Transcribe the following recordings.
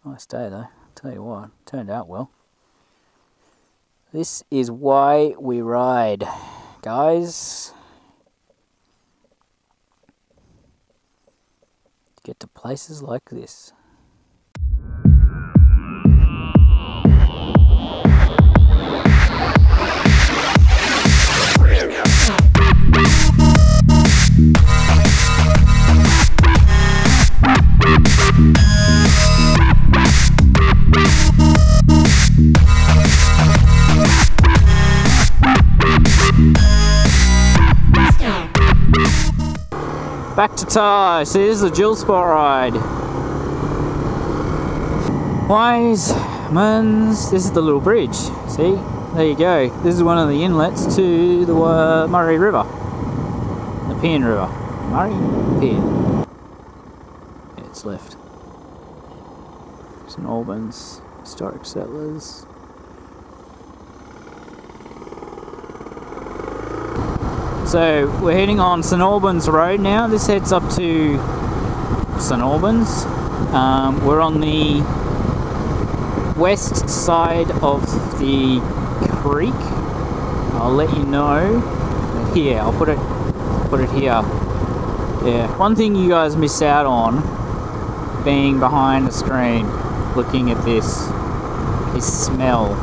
Nice day though, tell you what, turned out well. This is why we ride, guys. Get to places like this. Back to tie. So this is the dual spot ride. Wisemans. This is the little bridge. See? There you go. This is one of the inlets to the Murray River. The Pean River. Murray? Pean. Yeah, it's left. St Albans. Historic settlers. So we're heading on St Albans Road now. This heads up to St Albans. We're on the west side of the creek. I'll let you know. Here, I'll put it here. Yeah. One thing you guys miss out on being behind the screen, looking at this, is smell.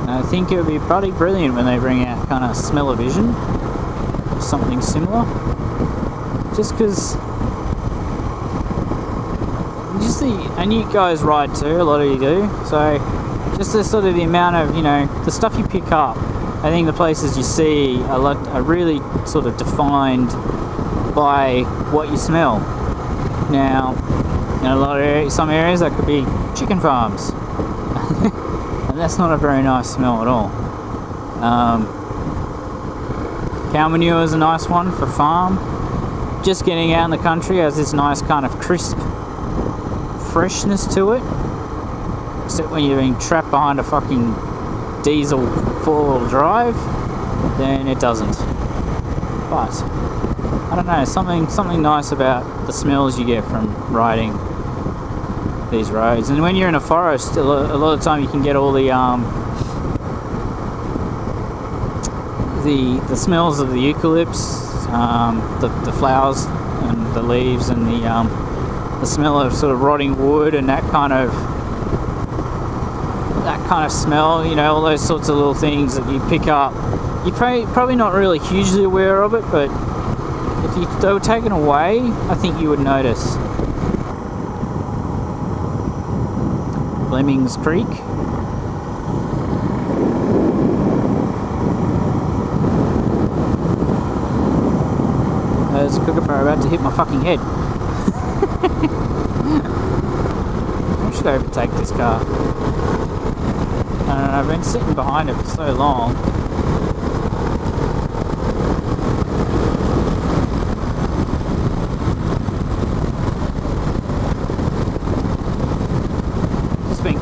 I think it would be pretty brilliant when they bring out kind of Smellavision or something similar. Just because, and you guys ride too, a lot of you do. So just the sort of the amount of, you know, the stuff you pick up. I think the places you see are really sort of defined by what you smell. Now, in a lot of areas, some areas that could be chicken farms. That's not a very nice smell at all. Cow manure is a nice one for farm. Just getting out in the country has this nice kind of crisp freshness to it. Except when you're being trapped behind a fucking diesel four-wheel drive, then it doesn't. But I don't know, something nice about the smells you get from riding these roads. And when you're in a forest, a lot of the time you can get all the smells of the eucalypts, the flowers and the leaves, and the smell of sort of rotting wood and that kind of smell. You know, all those sorts of little things that you pick up. You're probably not really hugely aware of it, but if they were taken away, I think you would notice. Fleming's Creek. There's a kookaburra about to hit my fucking head. I should overtake this car. I don't know, I've been sitting behind it for so long.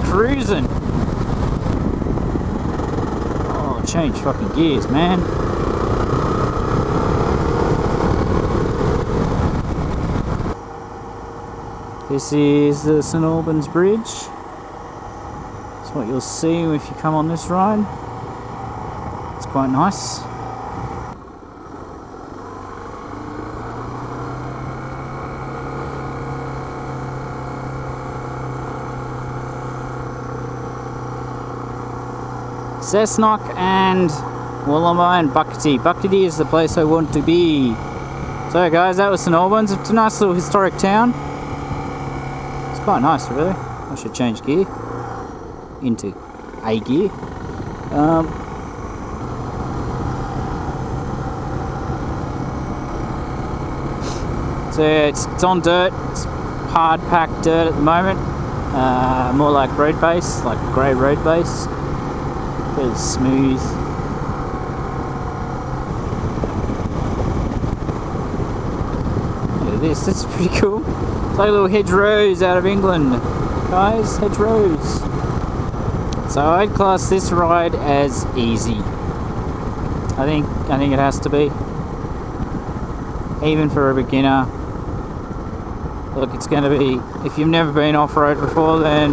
Cruising. Oh, change fucking gears, man. This is the St Albans Bridge. That's what you'll see if you come on this ride. It's quite nice. Cessnock and Wollongong and Buckety. Buckety is the place I want to be. So guys, that was St Albans. It's a nice little historic town. It's quite nice, really. I should change gear into A gear. So yeah, it's on dirt. It's hard packed dirt at the moment. More like road base, like grey road base. Really smooth. Look at this, that's pretty cool. It's like little hedgerows out of England. Guys, hedgerows. So I'd class this ride as easy. I think it has to be. Even for a beginner. Look, it's going to be, if you've never been off-road before, then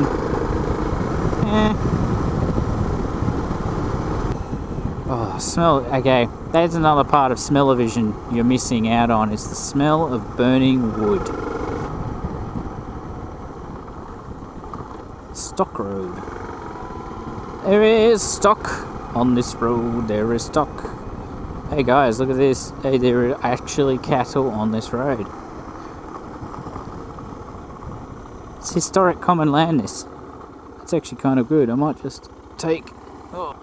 oh, smell. Okay, that's another part of Smellavision you're missing out on, is the smell of burning wood. Stock road. There is stock on this road, there is stock. Hey guys, look at this. Hey, there are actually cattle on this road. It's historic common land, this. It's actually kind of good. I might just take... Oh.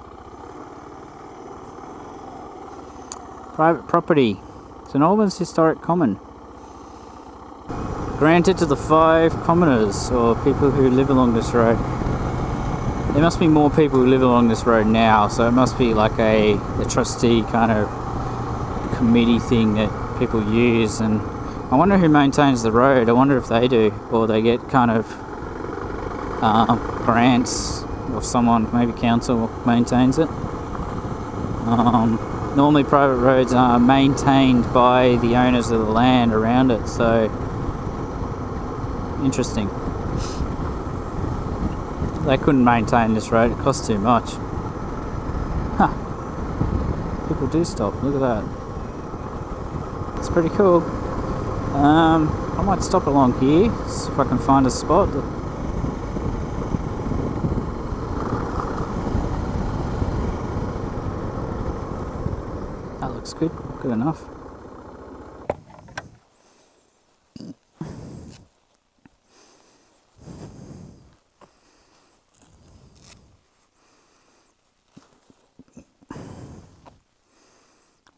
Private property. St Albans Historic Common. Granted to the 5 commoners, or people who live along this road. There must be more people who live along this road now, so it must be like a trustee kind of committee thing that people use. And I wonder who maintains the road. I wonder if they do, or they get kind of grants, or someone, maybe council maintains it. Normally private roads are maintained by the owners of the land around it, so interesting. They couldn't maintain this road, it costs too much. Huh. People do stop, look at that. It's pretty cool. I might stop along here, see if I can find a spot. That looks good, good enough.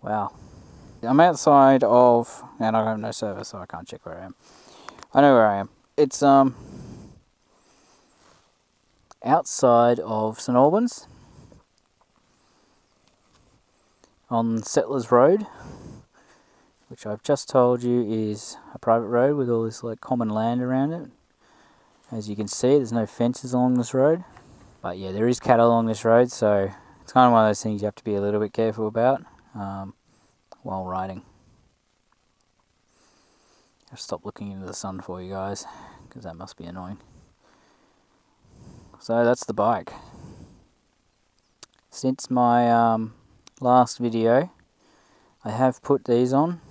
Wow. I'm outside of, and I have no service, so I can't check where I am. I know where I am. It's outside of St Albans on Settlers Road, which I've just told you is a private road with all this like common land around it. As you can see, there's no fences along this road, but yeah, there is cattle along this road, so it's kind of one of those things you have to be a little bit careful about while riding. I'll stop looking into the sun for you guys, because that must be annoying. So that's the bike. Since my last video, I have put these on.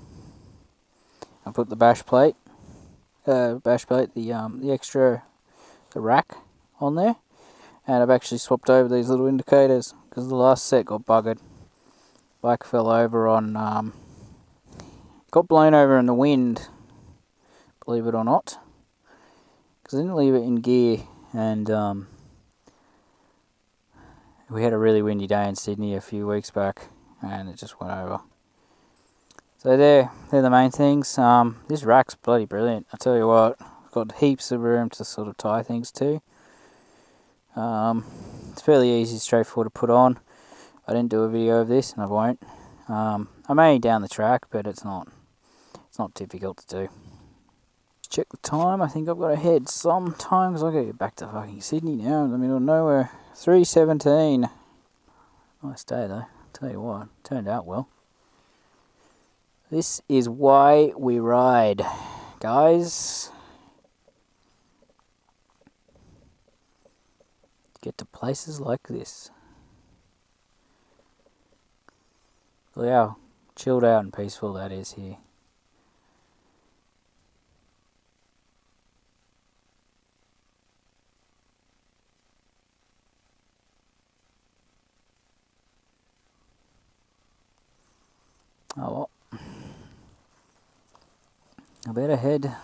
I put the the extra, the rack on there, and I've actually swapped over these little indicators because the last set got buggered. Bike fell over on, got blown over in the wind, believe it or not, because I didn't leave it in gear, and we had a really windy day in Sydney a few weeks back, and it just went over. So they're the main things. This rack's bloody brilliant, I tell you what. I've got heaps of room to sort of tie things to. It's fairly easy, straightforward to put on. I didn't do a video of this, and I won't. I may down the track, but it's not difficult to do. Check the time. I think I've got to head sometime, because I've got to get back to fucking Sydney now, in the middle of nowhere. 3:17. Nice day though, tell you what, turned out well. This is why we ride, guys. Get to places like this. Look how chilled out and peaceful that is here. Oh well. I better head.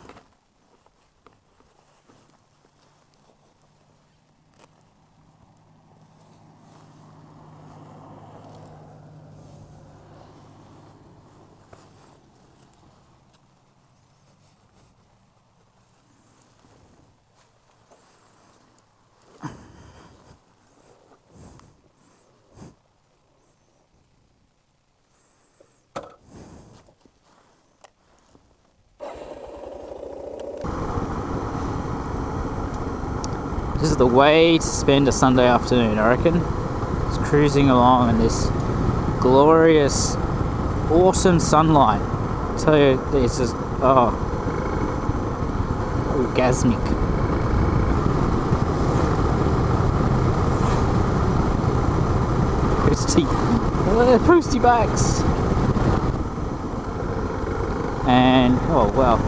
This is the way to spend a Sunday afternoon, I reckon. Just cruising along in this glorious, awesome sunlight. I tell you, it's just, oh. Orgasmic. Posty backs. And oh well,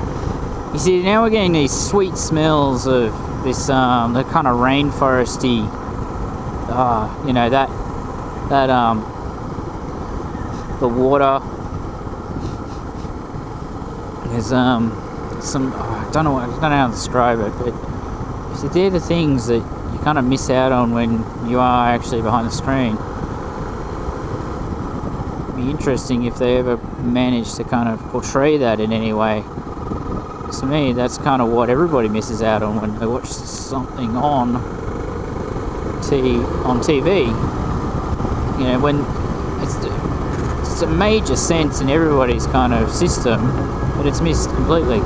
you see now we're getting these sweet smells of this the kind of rainforesty, you know, that the water. There's some I don't know how to describe it, but see, they're the things that you kind of miss out on when you are actually behind the screen. Be interesting if they ever manage to kind of portray that in any way. To me, that's kind of what everybody misses out on when they watch something on TV. You know, when it's a major sense in everybody's kind of system, but it's missed completely.